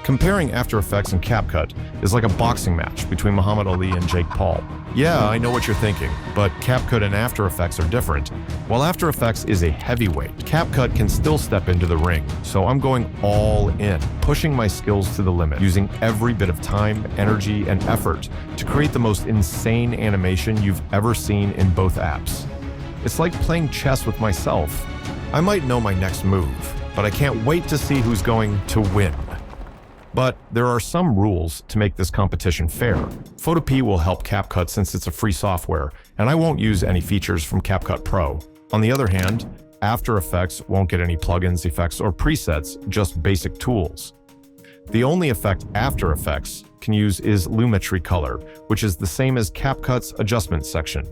Comparing After Effects and CapCut is like a boxing match between Muhammad Ali and Jake Paul. Yeah, I know what you're thinking, but CapCut and After Effects are different. While After Effects is a heavyweight, CapCut can still step into the ring, so I'm going all in, pushing my skills to the limit, using every bit of time, energy, and effort to create the most insane animation you've ever seen in both apps. It's like playing chess with myself. I might know my next move, but I can't wait to see who's going to win. But there are some rules to make this competition fair. Photopea will help CapCut since it's a free software, and I won't use any features from CapCut Pro. On the other hand, After Effects won't get any plugins, effects, or presets, just basic tools. The only effect After Effects can use is Lumetri Color, which is the same as CapCut's adjustment section.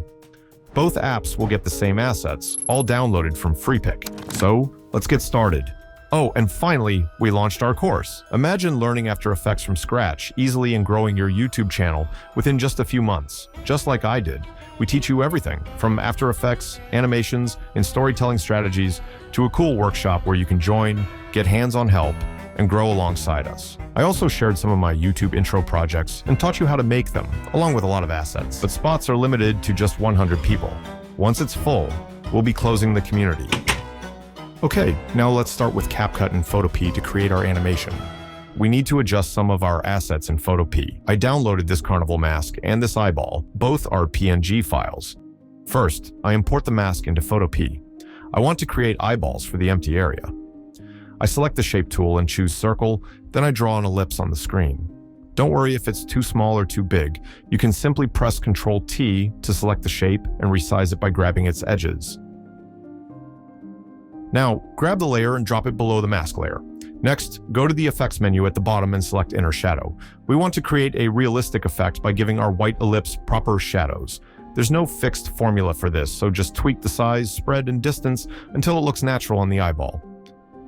Both apps will get the same assets, all downloaded from FreePick. So, let's get started. Oh, and finally, we launched our course. Imagine learning After Effects from scratch, easily and growing your YouTube channel within just a few months. Just like I did, we teach you everything from After Effects, animations, and storytelling strategies to a cool workshop where you can join, get hands-on help, and grow alongside us. I also shared some of my YouTube intro projects and taught you how to make them, along with a lot of assets. But spots are limited to just 100 people. Once it's full, we'll be closing the community. Okay, now let's start with CapCut and Photopea to create our animation. We need to adjust some of our assets in Photopea. I downloaded this carnival mask and this eyeball. Both are PNG files. First, I import the mask into Photopea. I want to create eyeballs for the empty area. I select the shape tool and choose circle, then I draw an ellipse on the screen. Don't worry if it's too small or too big. You can simply press Ctrl-T to select the shape and resize it by grabbing its edges. Now, grab the layer and drop it below the mask layer. Next, go to the effects menu at the bottom and select Inner Shadow. We want to create a realistic effect by giving our white ellipse proper shadows. There's no fixed formula for this, so just tweak the size, spread, and distance until it looks natural on the eyeball.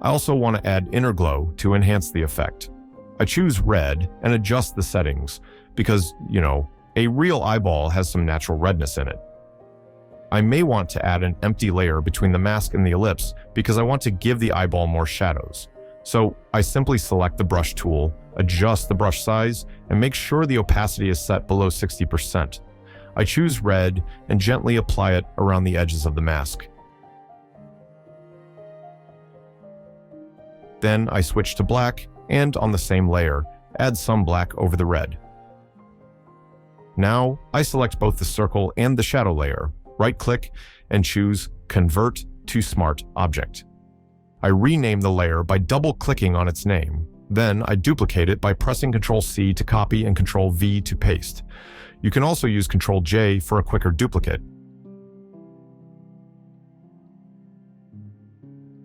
I also want to add inner glow to enhance the effect. I choose red and adjust the settings because, a real eyeball has some natural redness in it. I may want to add an empty layer between the mask and the ellipse because I want to give the eyeball more shadows. So I simply select the brush tool, adjust the brush size, and make sure the opacity is set below 60%. I choose red and gently apply it around the edges of the mask. Then I switch to black and on the same layer, add some black over the red. Now I select both the circle and the shadow layer. Right-click and choose Convert to Smart Object. I rename the layer by double-clicking on its name. Then I duplicate it by pressing Ctrl-C to copy and Ctrl-V to paste. You can also use Ctrl-J for a quicker duplicate.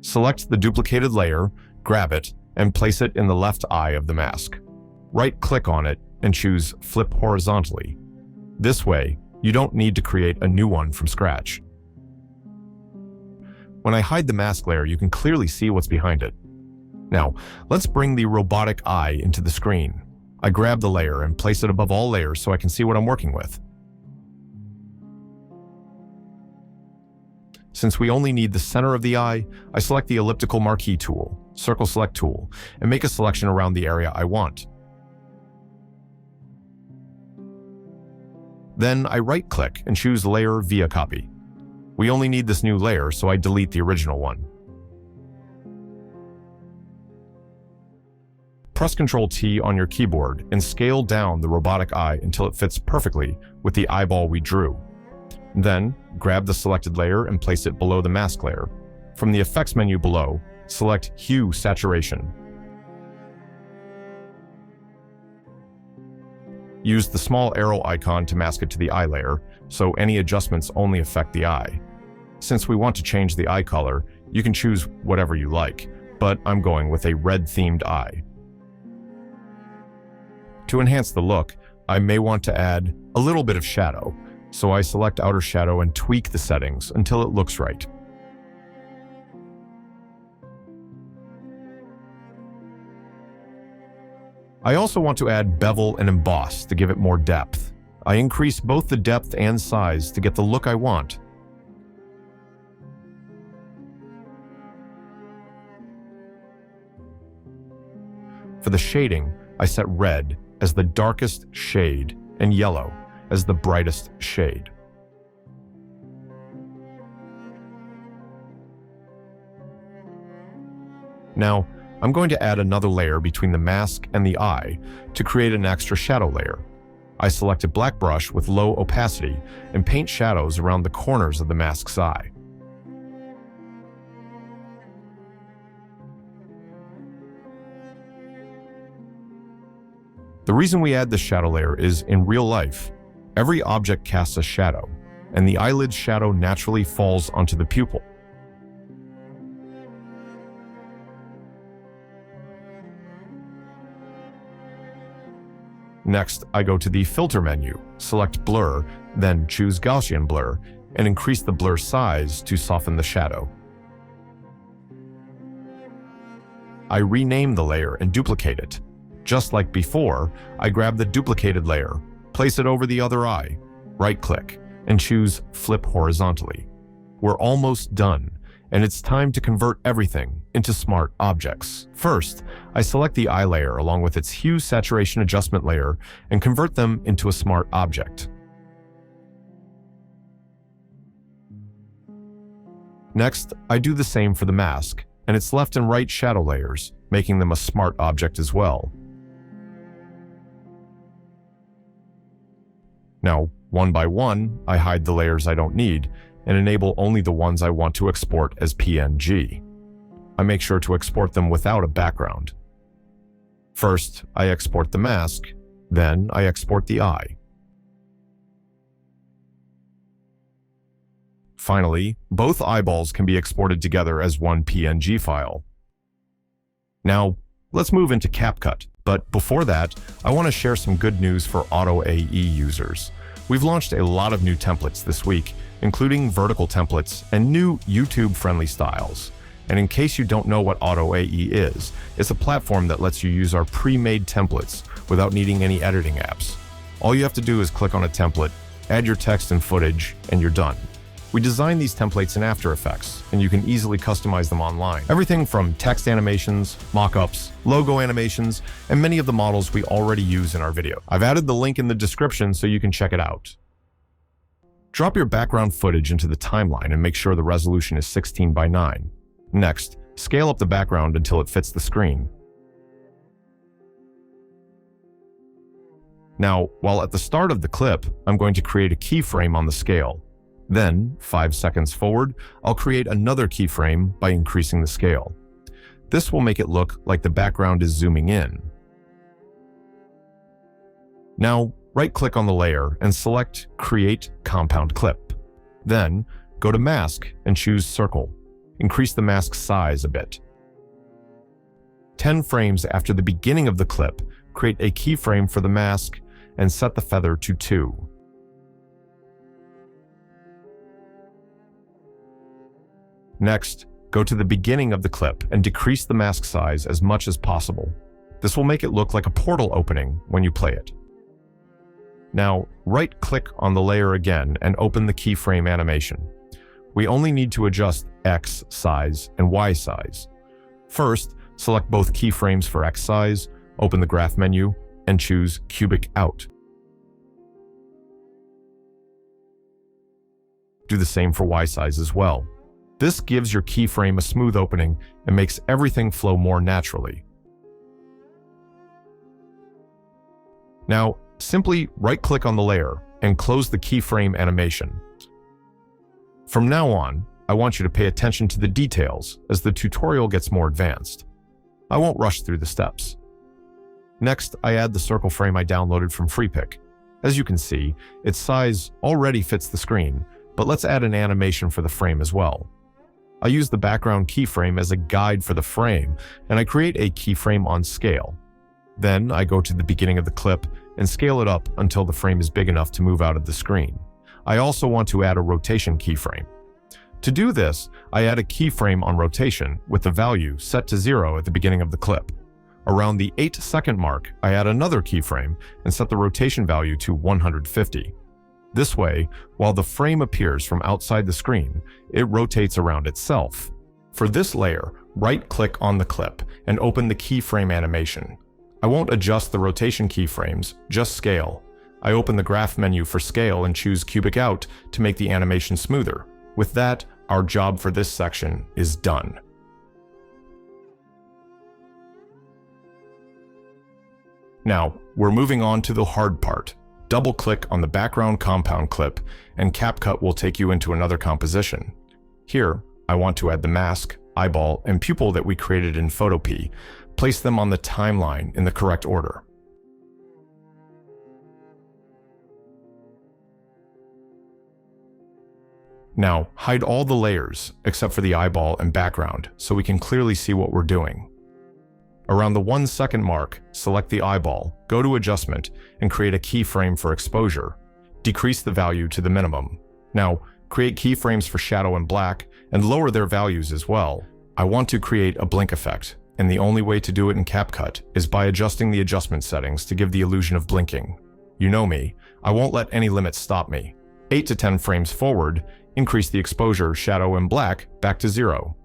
Select the duplicated layer, grab it, and place it in the left eye of the mask. Right-click on it and choose Flip Horizontally. This way, you don't need to create a new one from scratch. When I hide the mask layer, you can clearly see what's behind it. Now, let's bring the robotic eye into the screen. I grab the layer and place it above all layers so I can see what I'm working with. Since we only need the center of the eye, I select the elliptical marquee tool, circle select tool, and make a selection around the area I want. Then I right-click and choose Layer via Copy. We only need this new layer, so I delete the original one. Press Ctrl-T on your keyboard and scale down the robotic eye until it fits perfectly with the eyeball we drew. Then, grab the selected layer and place it below the mask layer. From the effects menu below, select Hue Saturation. Use the small arrow icon to mask it to the eye layer, so any adjustments only affect the eye. Since we want to change the eye color, you can choose whatever you like, but I'm going with a red-themed eye. To enhance the look, I may want to add a little bit of shadow, so I select Outer Shadow and tweak the settings until it looks right. I also want to add bevel and emboss to give it more depth. I increase both the depth and size to get the look I want. For the shading, I set red as the darkest shade and yellow as the brightest shade. Now, I'm going to add another layer between the mask and the eye to create an extra shadow layer. I select a black brush with low opacity and paint shadows around the corners of the mask's eye. The reason we add this shadow layer is, in real life, every object casts a shadow, and the eyelid's shadow naturally falls onto the pupil. Next, I go to the Filter menu, select Blur, then choose Gaussian Blur, and increase the blur size to soften the shadow. I rename the layer and duplicate it. Just like before, I grab the duplicated layer, place it over the other eye, right-click, and choose Flip Horizontally. We're almost done, and it's time to convert everything into smart objects. First, I select the eye layer along with its hue saturation adjustment layer and convert them into a smart object. Next, I do the same for the mask and its left and right shadow layers, making them a smart object as well. Now, one by one, I hide the layers I don't need and enable only the ones I want to export as PNG. I make sure to export them without a background. First, I export the mask, then I export the eye. Finally, both eyeballs can be exported together as one PNG file. Now, let's move into CapCut, but before that, I want to share some good news for AutoAE users. We've launched a lot of new templates this week, including vertical templates and new YouTube-friendly styles. And in case you don't know what AutoAE is, it's a platform that lets you use our pre-made templates without needing any editing apps. All you have to do is click on a template, add your text and footage, and you're done. We designed these templates in After Effects, and you can easily customize them online. Everything from text animations, mock-ups, logo animations, and many of the models we already use in our video. I've added the link in the description so you can check it out. Drop your background footage into the timeline and make sure the resolution is 16:9. Next, scale up the background until it fits the screen. Now, while at the start of the clip, I'm going to create a keyframe on the scale. Then, 5 seconds forward, I'll create another keyframe by increasing the scale. This will make it look like the background is zooming in. Now, right-click on the layer and select Create Compound Clip. Then, go to Mask and choose Circle. Increase the mask size a bit. 10 frames after the beginning of the clip, create a keyframe for the mask and set the feather to 2. Next, go to the beginning of the clip and decrease the mask size as much as possible. This will make it look like a portal opening when you play it. Now, right-click on the layer again and open the keyframe animation. We only need to adjust X size and Y size. First, select both keyframes for X size, open the graph menu, and choose Cubic Out. Do the same for Y size as well. This gives your keyframe a smooth opening and makes everything flow more naturally. Now, simply right-click on the layer and close the keyframe animation. From now on, I want you to pay attention to the details as the tutorial gets more advanced. I won't rush through the steps. Next, I add the circle frame I downloaded from FreePic. As you can see, its size already fits the screen, but let's add an animation for the frame as well. I use the background keyframe as a guide for the frame, and I create a keyframe on scale. Then I go to the beginning of the clip and scale it up until the frame is big enough to move out of the screen. I also want to add a rotation keyframe. To do this, I add a keyframe on rotation with the value set to 0 at the beginning of the clip. Around the 8-second mark, I add another keyframe and set the rotation value to 150. This way, while the frame appears from outside the screen, it rotates around itself. For this layer, right-click on the clip and open the keyframe animation. I won't adjust the rotation keyframes, just scale. I open the graph menu for scale and choose cubic out to make the animation smoother. With that, our job for this section is done. Now, we're moving on to the hard part. Double-click on the background compound clip, and CapCut will take you into another composition. Here, I want to add the mask, eyeball, and pupil that we created in Photopea. Place them on the timeline in the correct order. Now, hide all the layers except for the eyeball and background so we can clearly see what we're doing. Around the 1 second mark, select the eyeball, go to Adjustment, and create a keyframe for exposure. Decrease the value to the minimum. Now, create keyframes for shadow and black, and lower their values as well. I want to create a blink effect, and the only way to do it in CapCut is by adjusting the adjustment settings to give the illusion of blinking. You know me, I won't let any limits stop me. 8 to 10 frames forward, increase the exposure, shadow, and black back to 0.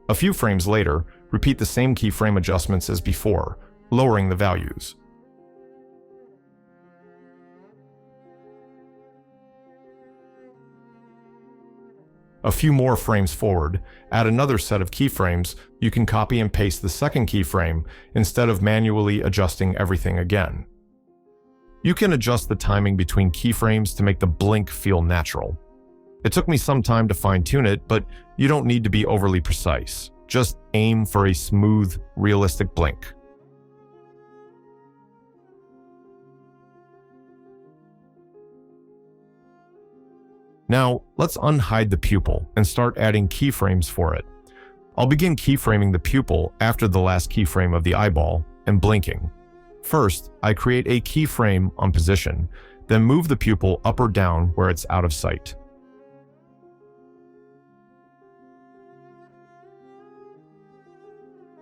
A few frames later, repeat the same keyframe adjustments as before, lowering the values. A few more frames forward, add another set of keyframes. You can copy and paste the second keyframe instead of manually adjusting everything again. You can adjust the timing between keyframes to make the blink feel natural. It took me some time to fine-tune it, but you don't need to be overly precise. Just aim for a smooth, realistic blink. Now, let's unhide the pupil and start adding keyframes for it. I'll begin keyframing the pupil after the last keyframe of the eyeball and blinking. First, I create a keyframe on position, then move the pupil up or down where it's out of sight.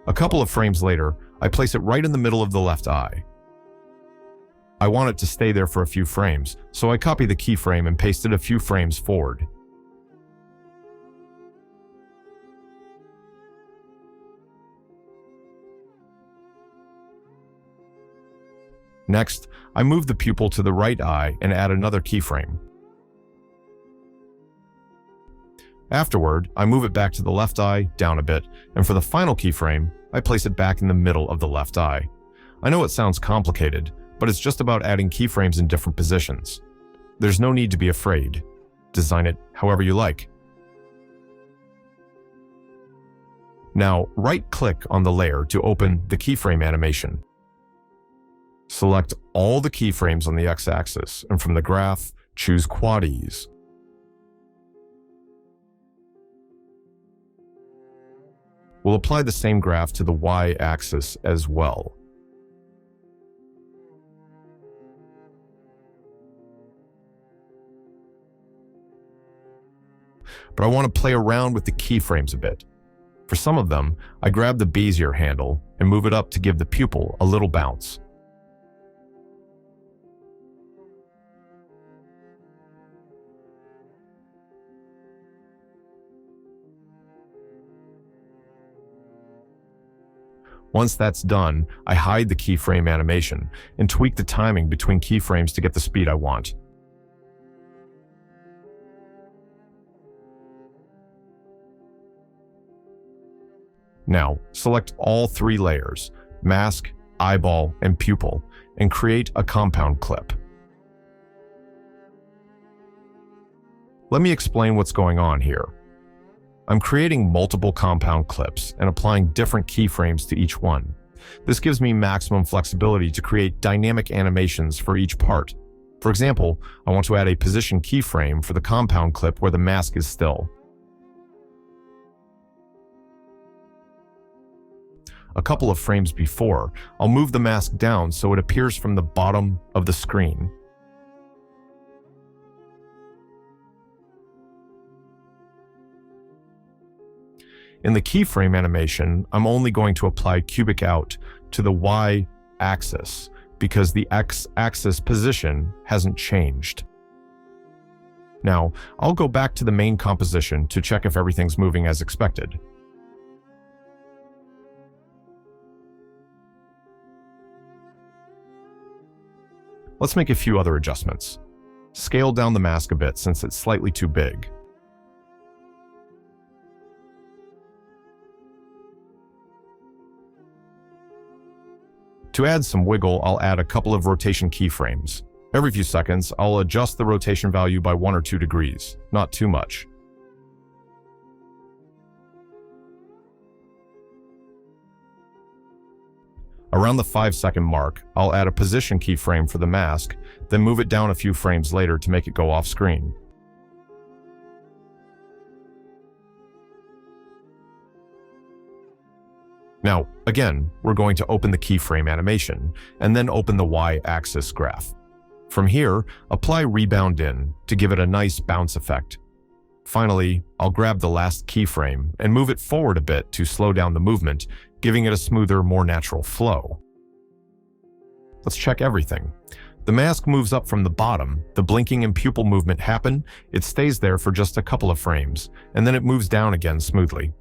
A couple of frames later, I place it right in the middle of the left eye. I want it to stay there for a few frames, so I copy the keyframe and paste it a few frames forward. Next, I move the pupil to the right eye and add another keyframe. Afterward, I move it back to the left eye, down a bit, and for the final keyframe, I place it back in the middle of the left eye. I know it sounds complicated, but it's just about adding keyframes in different positions. There's no need to be afraid. Design it however you like. Now, right-click on the layer to open the keyframe animation. Select all the keyframes on the x-axis, and from the graph, choose Quad Ease. We'll apply the same graph to the y-axis as well. But I want to play around with the keyframes a bit. For some of them, I grab the Bezier handle and move it up to give the pupil a little bounce. Once that's done, I hide the keyframe animation and tweak the timing between keyframes to get the speed I want. Now, select all 3 layers, mask, eyeball, and pupil, and create a compound clip. Let me explain what's going on here. I'm creating multiple compound clips and applying different keyframes to each one. This gives me maximum flexibility to create dynamic animations for each part. For example, I want to add a position keyframe for the compound clip where the mask is still. A couple of frames before, I'll move the mask down so it appears from the bottom of the screen. In the keyframe animation, I'm only going to apply cubic out to the y-axis because the x-axis position hasn't changed. Now, I'll go back to the main composition to check if everything's moving as expected. Let's make a few other adjustments. Scale down the mask a bit since it's slightly too big. To add some wiggle, I'll add a couple of rotation keyframes. Every few seconds, I'll adjust the rotation value by 1 or 2 degrees, not too much. Around the 5-second mark, I'll add a position keyframe for the mask, then move it down a few frames later to make it go off screen. Now, again, we're going to open the keyframe animation, and then open the Y-axis graph. From here, apply Rebound In to give it a nice bounce effect. Finally, I'll grab the last keyframe and move it forward a bit to slow down the movement, giving it a smoother, more natural flow. Let's check everything. The mask moves up from the bottom, the blinking and pupil movement happen, it stays there for just a couple of frames, and then it moves down again smoothly.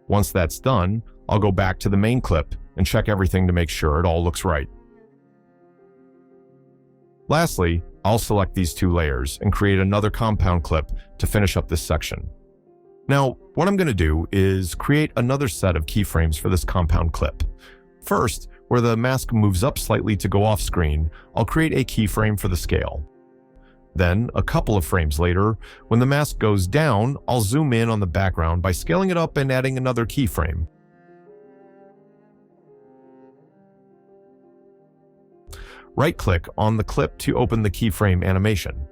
Once that's done, I'll go back to the main clip and check everything to make sure it all looks right. Lastly, I'll select these 2 layers and create another compound clip to finish up this section. Now, what I'm going to do is create another set of keyframes for this compound clip. First, where the mask moves up slightly to go off screen, I'll create a keyframe for the scale. Then, a couple of frames later, when the mask goes down, I'll zoom in on the background by scaling it up and adding another keyframe. Right-click on the clip to open the keyframe animation.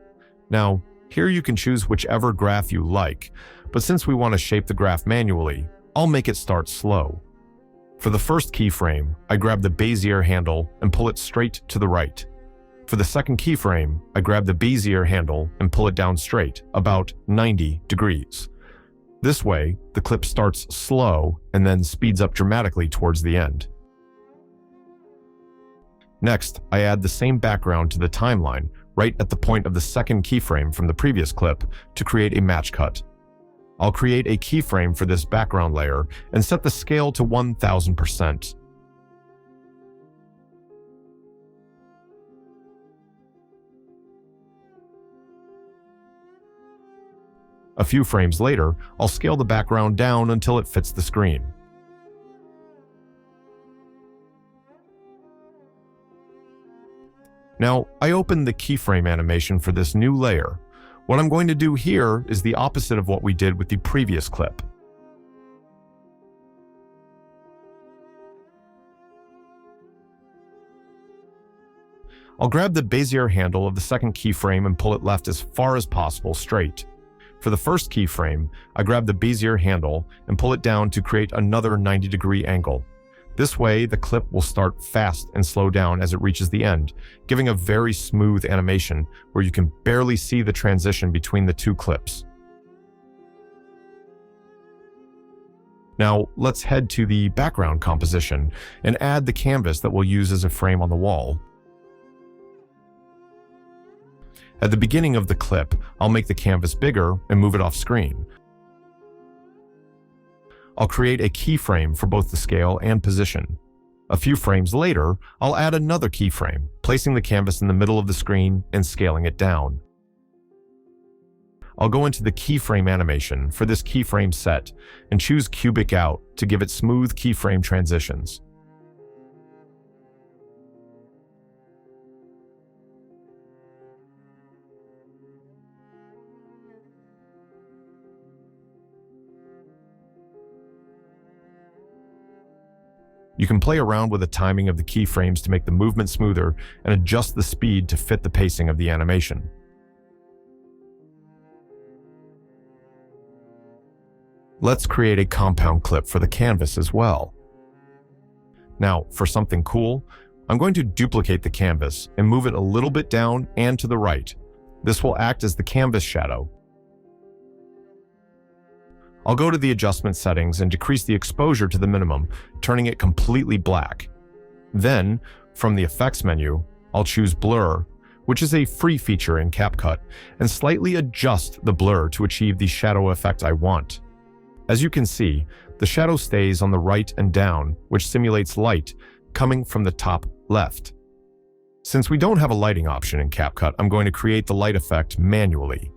Now, here you can choose whichever graph you like, but since we want to shape the graph manually, I'll make it start slow. For the first keyframe, I grab the Bezier handle and pull it straight to the right. For the second keyframe, I grab the Bezier handle and pull it down straight, about 90 degrees. This way, the clip starts slow and then speeds up dramatically towards the end. Next, I add the same background to the timeline, right at the point of the second keyframe from the previous clip, to create a match cut. I'll create a keyframe for this background layer and set the scale to 1000%. A few frames later, I'll scale the background down until it fits the screen. Now, I opened the keyframe animation for this new layer. What I'm going to do here is the opposite of what we did with the previous clip. I'll grab the Bezier handle of the second keyframe and pull it left as far as possible straight. For the first keyframe, I grab the Bezier handle and pull it down to create another 90-degree angle. This way, the clip will start fast and slow down as it reaches the end, giving a very smooth animation where you can barely see the transition between the 2 clips. Now, let's head to the background composition and add the canvas that we'll use as a frame on the wall. At the beginning of the clip, I'll make the canvas bigger and move it off screen. I'll create a keyframe for both the scale and position. A few frames later, I'll add another keyframe, placing the canvas in the middle of the screen and scaling it down. I'll go into the keyframe animation for this keyframe set and choose Cubic Out to give it smooth keyframe transitions. You can play around with the timing of the keyframes to make the movement smoother and adjust the speed to fit the pacing of the animation. Let's create a compound clip for the canvas as well. Now, for something cool, I'm going to duplicate the canvas and move it a little bit down and to the right. This will act as the canvas shadow. I'll go to the adjustment settings and decrease the exposure to the minimum, turning it completely black. Then, from the effects menu, I'll choose Blur, which is a free feature in CapCut, and slightly adjust the blur to achieve the shadow effect I want. As you can see, the shadow stays on the right and down, which simulates light coming from the top left. Since we don't have a lighting option in CapCut, I'm going to create the light effect manually.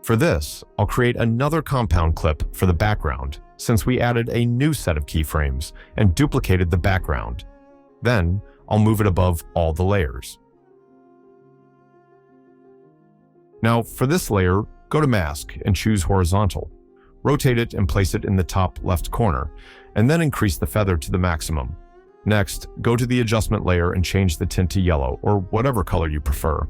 For this, I'll create another compound clip for the background, since we added a new set of keyframes and duplicated the background. Then, I'll move it above all the layers. Now, for this layer, go to Mask and choose Horizontal. Rotate it and place it in the top left corner, and then increase the feather to the maximum. Next, go to the adjustment layer and change the tint to yellow, or whatever color you prefer.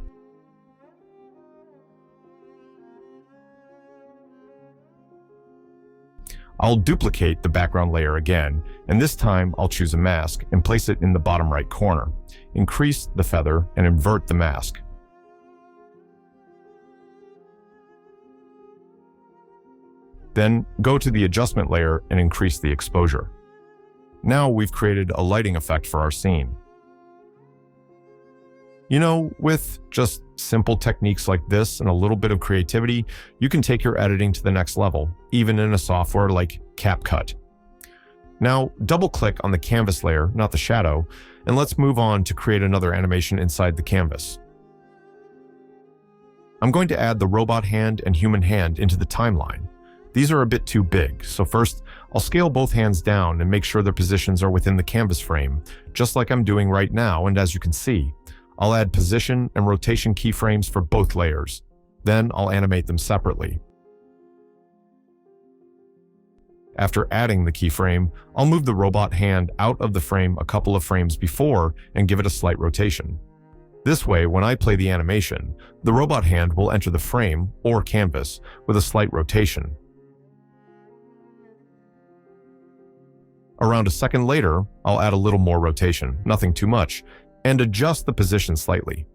I'll duplicate the background layer again, and this time I'll choose a mask and place it in the bottom right corner. Increase the feather and invert the mask. Then go to the adjustment layer and increase the exposure. Now we've created a lighting effect for our scene. You know, with just simple techniques like this and a little bit of creativity, you can take your editing to the next level, even in a software like CapCut. Now, double-click on the canvas layer, not the shadow, and let's move on to create another animation inside the canvas. I'm going to add the robot hand and human hand into the timeline. These are a bit too big, so first, I'll scale both hands down and make sure their positions are within the canvas frame, just like I'm doing right now, and as you can see, I'll add position and rotation keyframes for both layers. Then I'll animate them separately. After adding the keyframe, I'll move the robot hand out of the frame a couple of frames before and give it a slight rotation. This way, when I play the animation, the robot hand will enter the frame or canvas with a slight rotation. Around a second later, I'll add a little more rotation, nothing too much, and adjust the position slightly.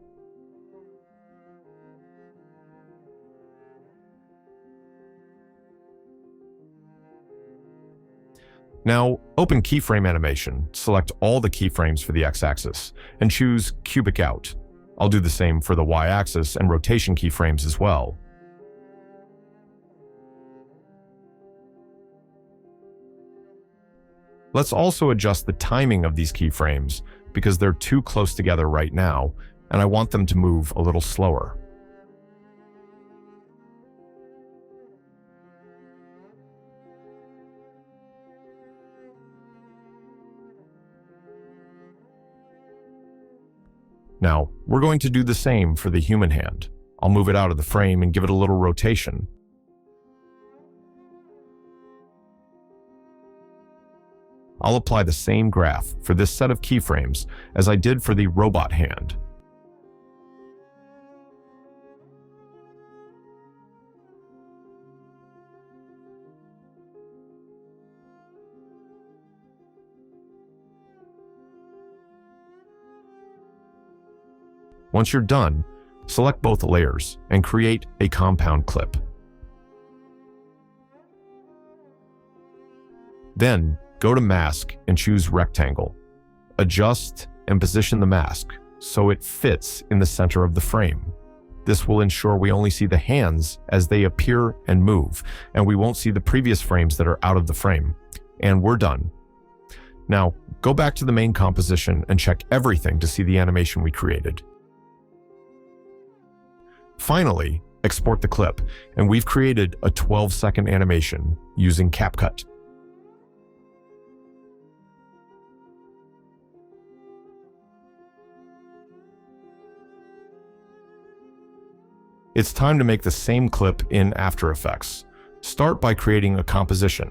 Now, open Keyframe Animation, select all the keyframes for the x-axis, and choose Cubic Out. I'll do the same for the y-axis and rotation keyframes as well. Let's also adjust the timing of these keyframes because they're too close together right now, and I want them to move a little slower. Now, we're going to do the same for the human hand. I'll move it out of the frame and give it a little rotation. I'll apply the same graph for this set of keyframes as I did for the robot hand. Once you're done, select both layers and create a compound clip. Then, go to Mask and choose Rectangle. Adjust and position the mask so it fits in the center of the frame. This will ensure we only see the hands as they appear and move, and we won't see the previous frames that are out of the frame. And we're done. Now, go back to the main composition and check everything to see the animation we created. Finally, export the clip, and we've created a 12-second animation using CapCut. It's time to make the same clip in After Effects. Start by creating a composition,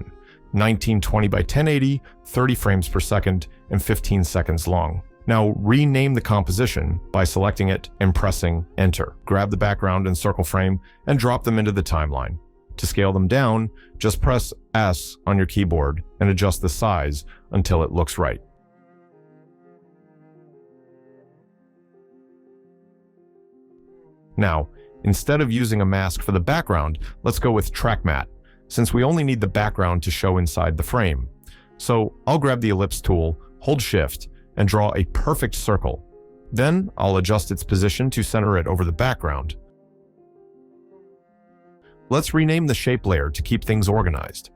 1920 by 1080, 30 frames per second, and 15 seconds long. Now rename the composition by selecting it and pressing Enter. Grab the background and circle frame and drop them into the timeline. To scale them down, just press S on your keyboard and adjust the size until it looks right. Now, instead of using a mask for the background, let's go with Track Matte, since we only need the background to show inside the frame. So I'll grab the ellipse tool, hold Shift, and draw a perfect circle. Then I'll adjust its position to center it over the background. Let's rename the shape layer to keep things organized.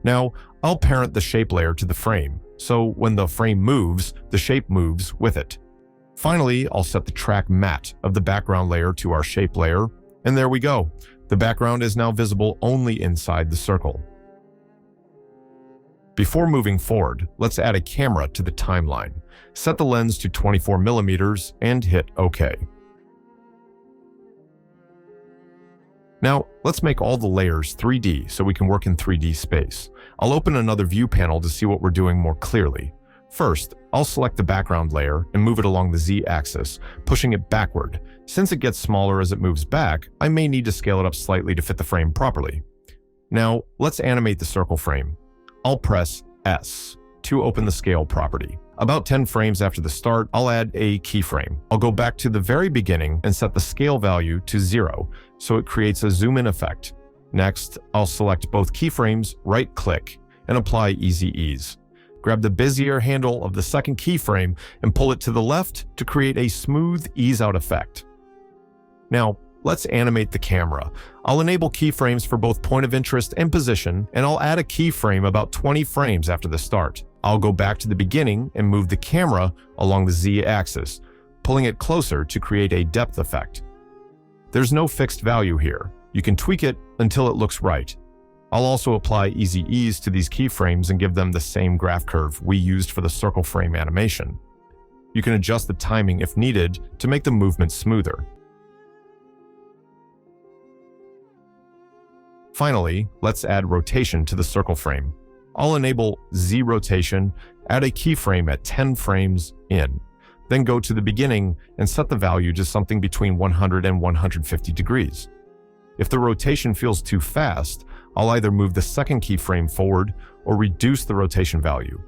Now, I'll parent the shape layer to the frame, so when the frame moves, the shape moves with it. Finally, I'll set the track matte of the background layer to our shape layer, and there we go. The background is now visible only inside the circle. Before moving forward, let's add a camera to the timeline. Set the lens to 24 millimeters and hit OK. Now, let's make all the layers 3D so we can work in 3D space. I'll open another view panel to see what we're doing more clearly. First, I'll select the background layer and move it along the Z-axis, pushing it backward. Since it gets smaller as it moves back, I may need to scale it up slightly to fit the frame properly. Now, let's animate the circle frame. I'll press S to open the scale property. About 10 frames after the start, I'll add a keyframe. I'll go back to the very beginning and set the scale value to 0, so it creates a zoom in effect. Next, I'll select both keyframes, right-click, and apply Easy Ease. Grab the Bezier handle of the second keyframe and pull it to the left to create a smooth ease-out effect. Now, let's animate the camera. I'll enable keyframes for both point of interest and position, and I'll add a keyframe about 20 frames after the start. I'll go back to the beginning and move the camera along the Z-axis, pulling it closer to create a depth effect. There's no fixed value here. You can tweak it until it looks right. I'll also apply Easy Ease to these keyframes and give them the same graph curve we used for the circle frame animation. You can adjust the timing if needed to make the movement smoother. Finally, let's add rotation to the circle frame. I'll enable Z rotation, add a keyframe at 10 frames in, then go to the beginning and set the value to something between 100 and 150 degrees. If the rotation feels too fast, I'll either move the second keyframe forward or reduce the rotation value.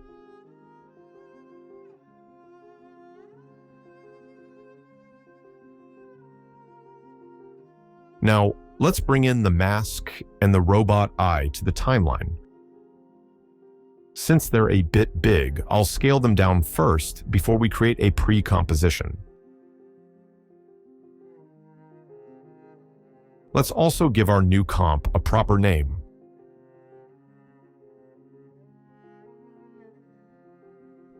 Now, let's bring in the mask and the robot eye to the timeline. Since they're a bit big, I'll scale them down first before we create a pre-composition. Let's also give our new comp a proper name.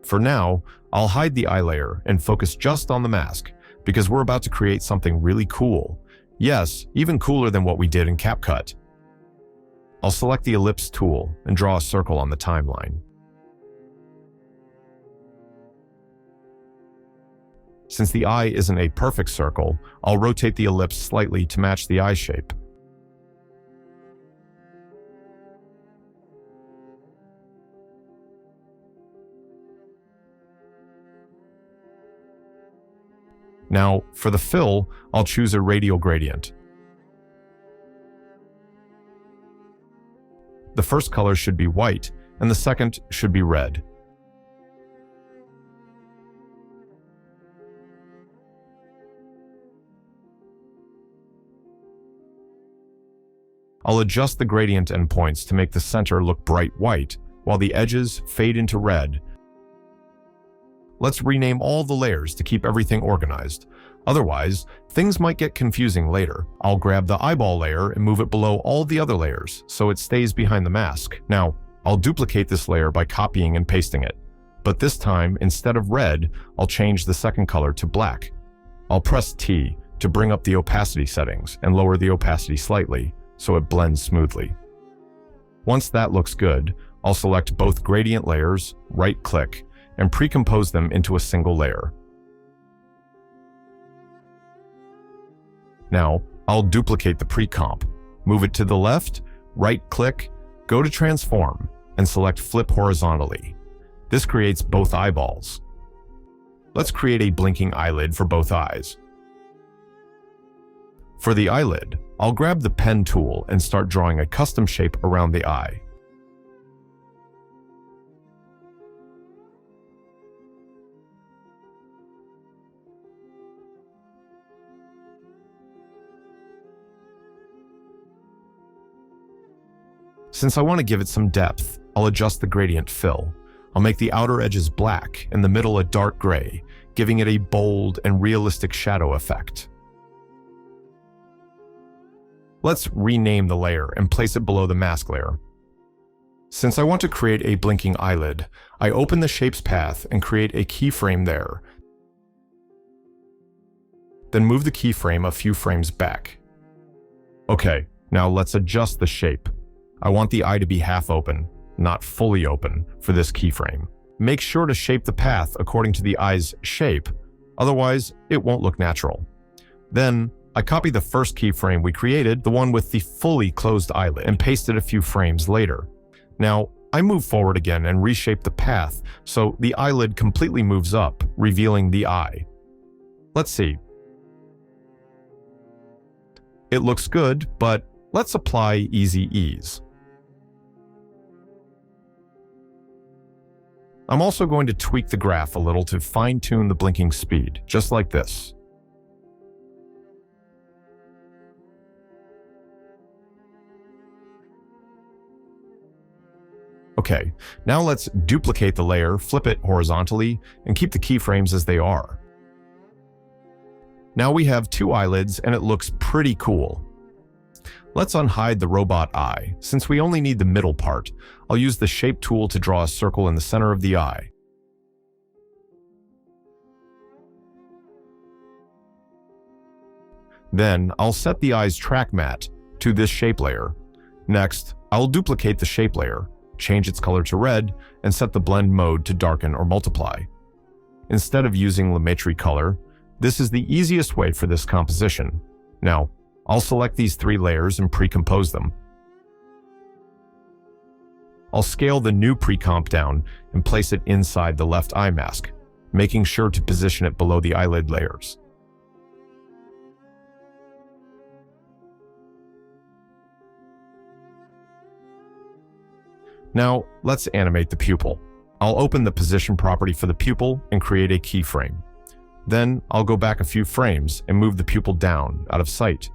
For now, I'll hide the eye layer and focus just on the mask, because we're about to create something really cool. Yes, even cooler than what we did in CapCut. I'll select the ellipse tool and draw a circle on the timeline. Since the eye isn't a perfect circle, I'll rotate the ellipse slightly to match the eye shape. Now, for the fill, I'll choose a radial gradient. The first color should be white, and the second should be red. I'll adjust the gradient endpoints to make the center look bright white, while the edges fade into red. Let's rename all the layers to keep everything organized. Otherwise, things might get confusing later. I'll grab the eyeball layer and move it below all the other layers, so it stays behind the mask. Now, I'll duplicate this layer by copying and pasting it. But this time, instead of red, I'll change the second color to black. I'll press T to bring up the opacity settings and lower the opacity slightly, so it blends smoothly. Once that looks good, I'll select both gradient layers, right-click, and pre-compose them into a single layer. Now, I'll duplicate the pre-comp, move it to the left, right-click, go to Transform, and select Flip Horizontally. This creates both eyeballs. Let's create a blinking eyelid for both eyes. For the eyelid, I'll grab the pen tool and start drawing a custom shape around the eye. Since I want to give it some depth, I'll adjust the gradient fill. I'll make the outer edges black and the middle a dark gray, giving it a bold and realistic shadow effect. Let's rename the layer and place it below the mask layer. Since I want to create a blinking eyelid, I open the Shapes path and create a keyframe there. Then move the keyframe a few frames back. Okay, now let's adjust the shape. I want the eye to be half open, not fully open, for this keyframe. Make sure to shape the path according to the eye's shape, otherwise it won't look natural. Then, I copy the first keyframe we created, the one with the fully closed eyelid, and paste it a few frames later. Now, I move forward again and reshape the path so the eyelid completely moves up, revealing the eye. Let's see. It looks good, but let's apply easy ease. I'm also going to tweak the graph a little to fine-tune the blinking speed, just like this. Okay, now let's duplicate the layer, flip it horizontally, and keep the keyframes as they are. Now we have two eyelids and it looks pretty cool. Let's unhide the robot eye. Since we only need the middle part, I'll use the Shape tool to draw a circle in the center of the eye. Then I'll set the eye's track matte to this shape layer. Next, I'll duplicate the shape layer, change its color to red, and set the blend mode to darken or multiply. Instead of using Lumetri color, this is the easiest way for this composition. Now, I'll select these three layers and pre-compose them. I'll scale the new pre-comp down and place it inside the left eye mask, making sure to position it below the eyelid layers. Now, let's animate the pupil. I'll open the position property for the pupil and create a keyframe. Then, I'll go back a few frames and move the pupil down, out of sight.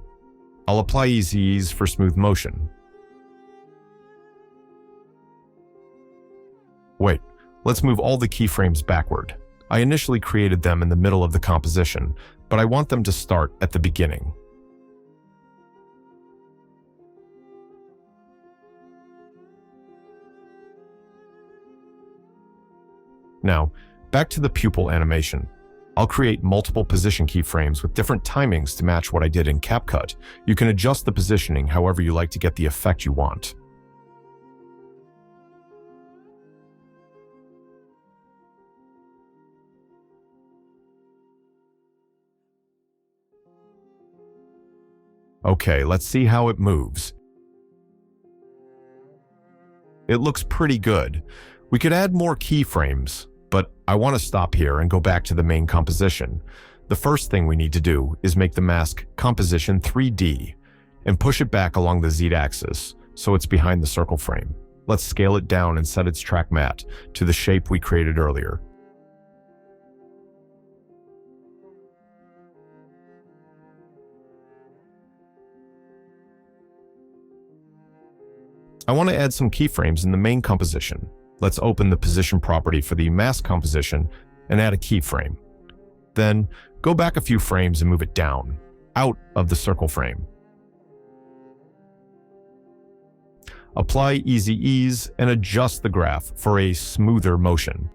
I'll apply easy ease for smooth motion. Wait, let's move all the keyframes backward. I initially created them in the middle of the composition, but I want them to start at the beginning. Now, back to the pupil animation. I'll create multiple position keyframes with different timings to match what I did in CapCut. You can adjust the positioning however you like to get the effect you want. Okay, let's see how it moves. It looks pretty good. We could add more keyframes, but I want to stop here and go back to the main composition. The first thing we need to do is make the mask composition 3D and push it back along the Z-axis so it's behind the circle frame. Let's scale it down and set its track matte to the shape we created earlier. I want to add some keyframes in the main composition. Let's open the position property for the mask composition and add a keyframe. Then, go back a few frames and move it down, out of the circle frame. Apply easy ease and adjust the graph for a smoother motion.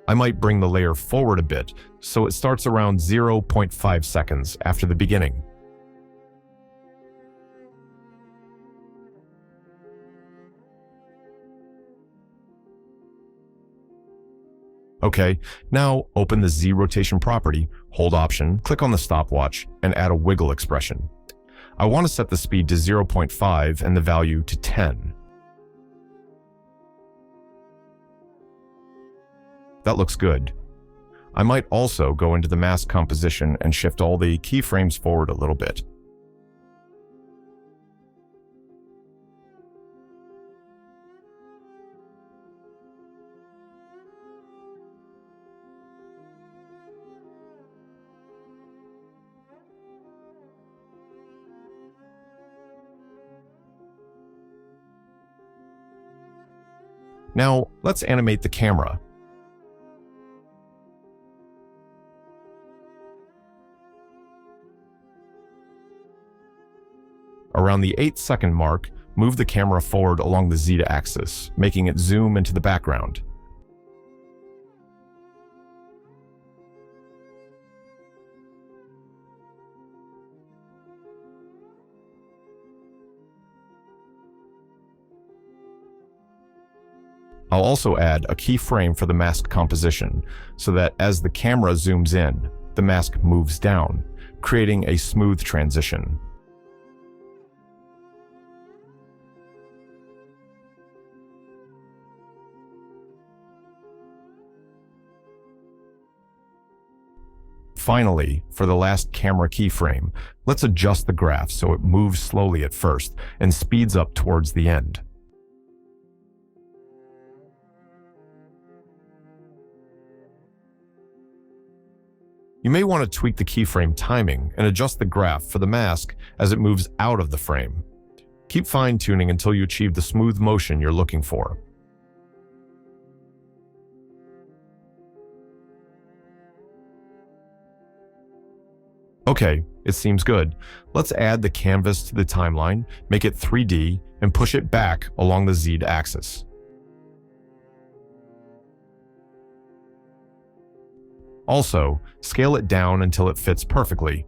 I might bring the layer forward a bit so it starts around 0.5 seconds after the beginning. Okay, now open the Z rotation property, hold Option, click on the stopwatch, and add a wiggle expression. I want to set the speed to 0.5 and the value to 10. That looks good. I might also go into the mask composition and shift all the keyframes forward a little bit. Now, let's animate the camera. Around the 8-second mark, move the camera forward along the Z-axis, making it zoom into the background. I'll also add a keyframe for the mask composition, so that as the camera zooms in, the mask moves down, creating a smooth transition. Finally, for the last camera keyframe, let's adjust the graph so it moves slowly at first and speeds up towards the end. You may want to tweak the keyframe timing and adjust the graph for the mask as it moves out of the frame. Keep fine-tuning until you achieve the smooth motion you're looking for. Okay, it seems good. Let's add the canvas to the timeline, make it 3D, and push it back along the Z-axis. Also, scale it down until it fits perfectly.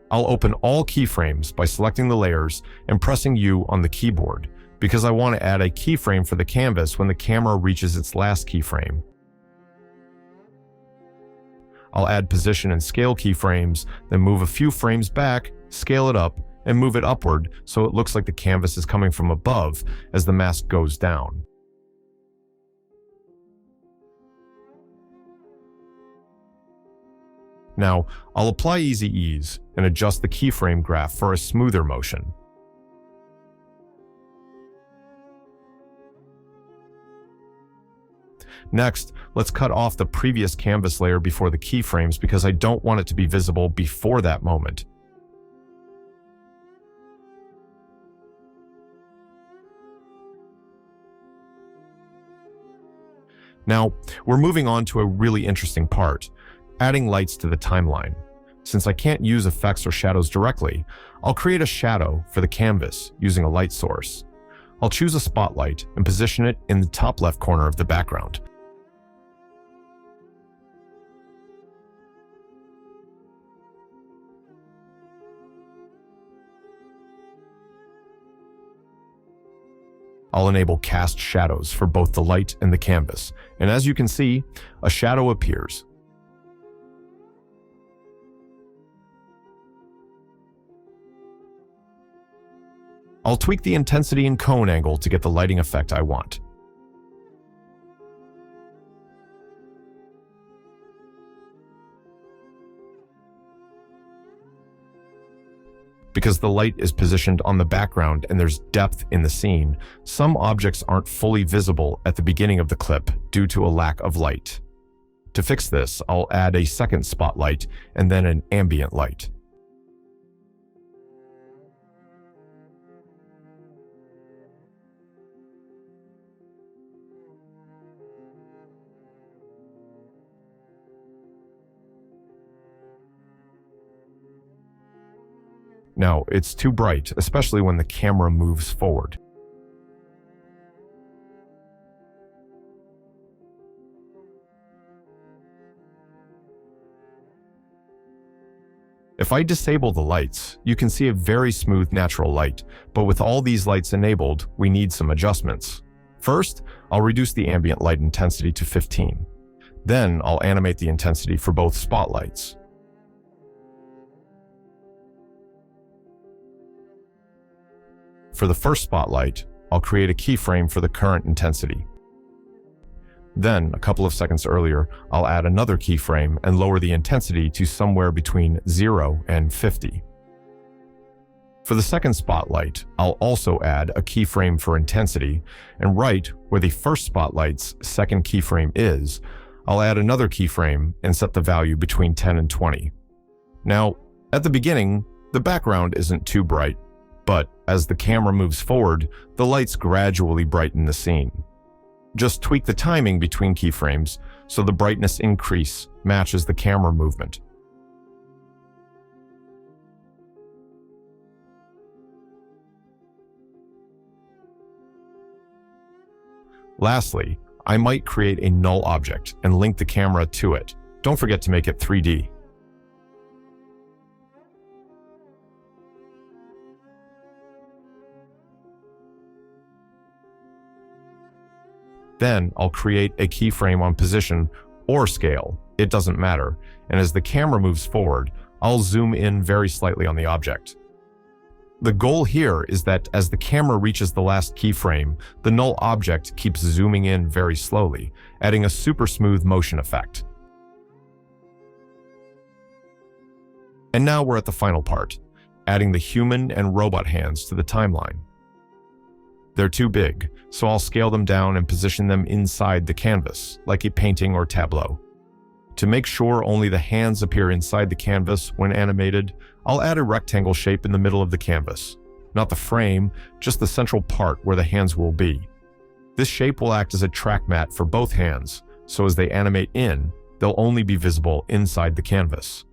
I'll open all keyframes by selecting the layers and pressing U on the keyboard, because I want to add a keyframe for the canvas when the camera reaches its last keyframe. I'll add position and scale keyframes, then move a few frames back, scale it up, and move it upward so it looks like the canvas is coming from above as the mask goes down. Now, I'll apply Easy Ease and adjust the keyframe graph for a smoother motion. Next, let's cut off the previous canvas layer before the keyframes because I don't want it to be visible before that moment. Now, we're moving on to a really interesting part, adding lights to the timeline. Since I can't use effects or shadows directly, I'll create a shadow for the canvas using a light source. I'll choose a spotlight and position it in the top left corner of the background. I'll enable cast shadows for both the light and the canvas, and as you can see, a shadow appears. I'll tweak the intensity and cone angle to get the lighting effect I want. Because the light is positioned on the background and there's depth in the scene, some objects aren't fully visible at the beginning of the clip due to a lack of light. To fix this, I'll add a second spotlight and then an ambient light. Now, it's too bright, especially when the camera moves forward. If I disable the lights, you can see a very smooth natural light, but with all these lights enabled, we need some adjustments. First, I'll reduce the ambient light intensity to 15. Then, I'll animate the intensity for both spotlights. For the first spotlight, I'll create a keyframe for the current intensity. Then, a couple of seconds earlier, I'll add another keyframe and lower the intensity to somewhere between 0 and 50. For the second spotlight, I'll also add a keyframe for intensity, and right where the first spotlight's second keyframe is, I'll add another keyframe and set the value between 10 and 20. Now, at the beginning, the background isn't too bright, but as the camera moves forward, the lights gradually brighten the scene. Just tweak the timing between keyframes so the brightness increase matches the camera movement. Lastly, I might create a null object and link the camera to it. Don't forget to make it 3D. Then I'll create a keyframe on position or scale, it doesn't matter, and as the camera moves forward, I'll zoom in very slightly on the object. The goal here is that as the camera reaches the last keyframe, the null object keeps zooming in very slowly, adding a super smooth motion effect. And now we're at the final part, adding the human and robot hands to the timeline. They're too big, so I'll scale them down and position them inside the canvas, like a painting or tableau. To make sure only the hands appear inside the canvas when animated, I'll add a rectangle shape in the middle of the canvas. Not the frame, just the central part where the hands will be. This shape will act as a track mat for both hands, so as they animate in, they'll only be visible inside the canvas.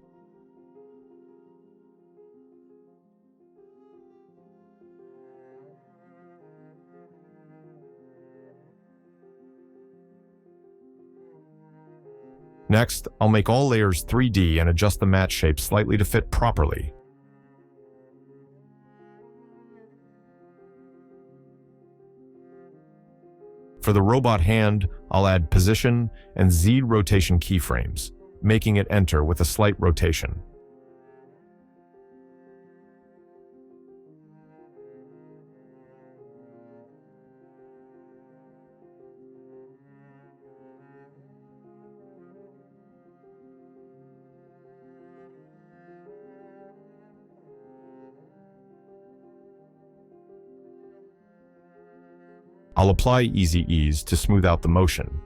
Next, I'll make all layers 3D and adjust the matte shape slightly to fit properly. For the robot hand, I'll add position and Z rotation keyframes, making it enter with a slight rotation. I'll apply Easy Ease to smooth out the motion.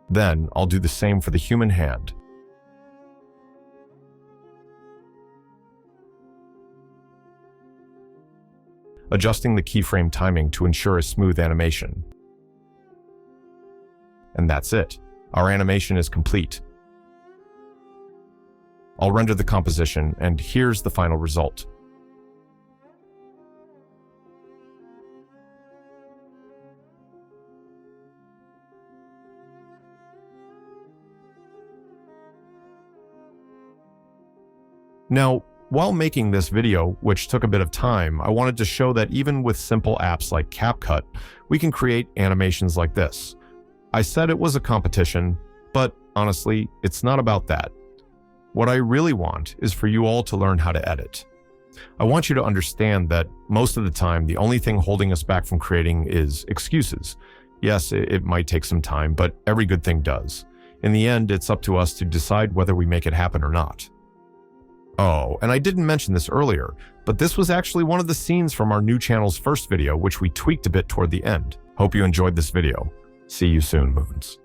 Then I'll do the same for the human hand. Adjusting the keyframe timing to ensure a smooth animation. And that's it. Our animation is complete. I'll render the composition, and here's the final result. Now, while making this video, which took a bit of time, I wanted to show that even with simple apps like CapCut, we can create animations like this. I said it was a competition, but honestly, it's not about that. What I really want is for you all to learn how to edit. I want you to understand that most of the time, the only thing holding us back from creating is excuses. Yes, it might take some time, but every good thing does. In the end, it's up to us to decide whether we make it happen or not. Oh, and I didn't mention this earlier, but this was actually one of the scenes from our new channel's first video, which we tweaked a bit toward the end. Hope you enjoyed this video. See you soon, Moons.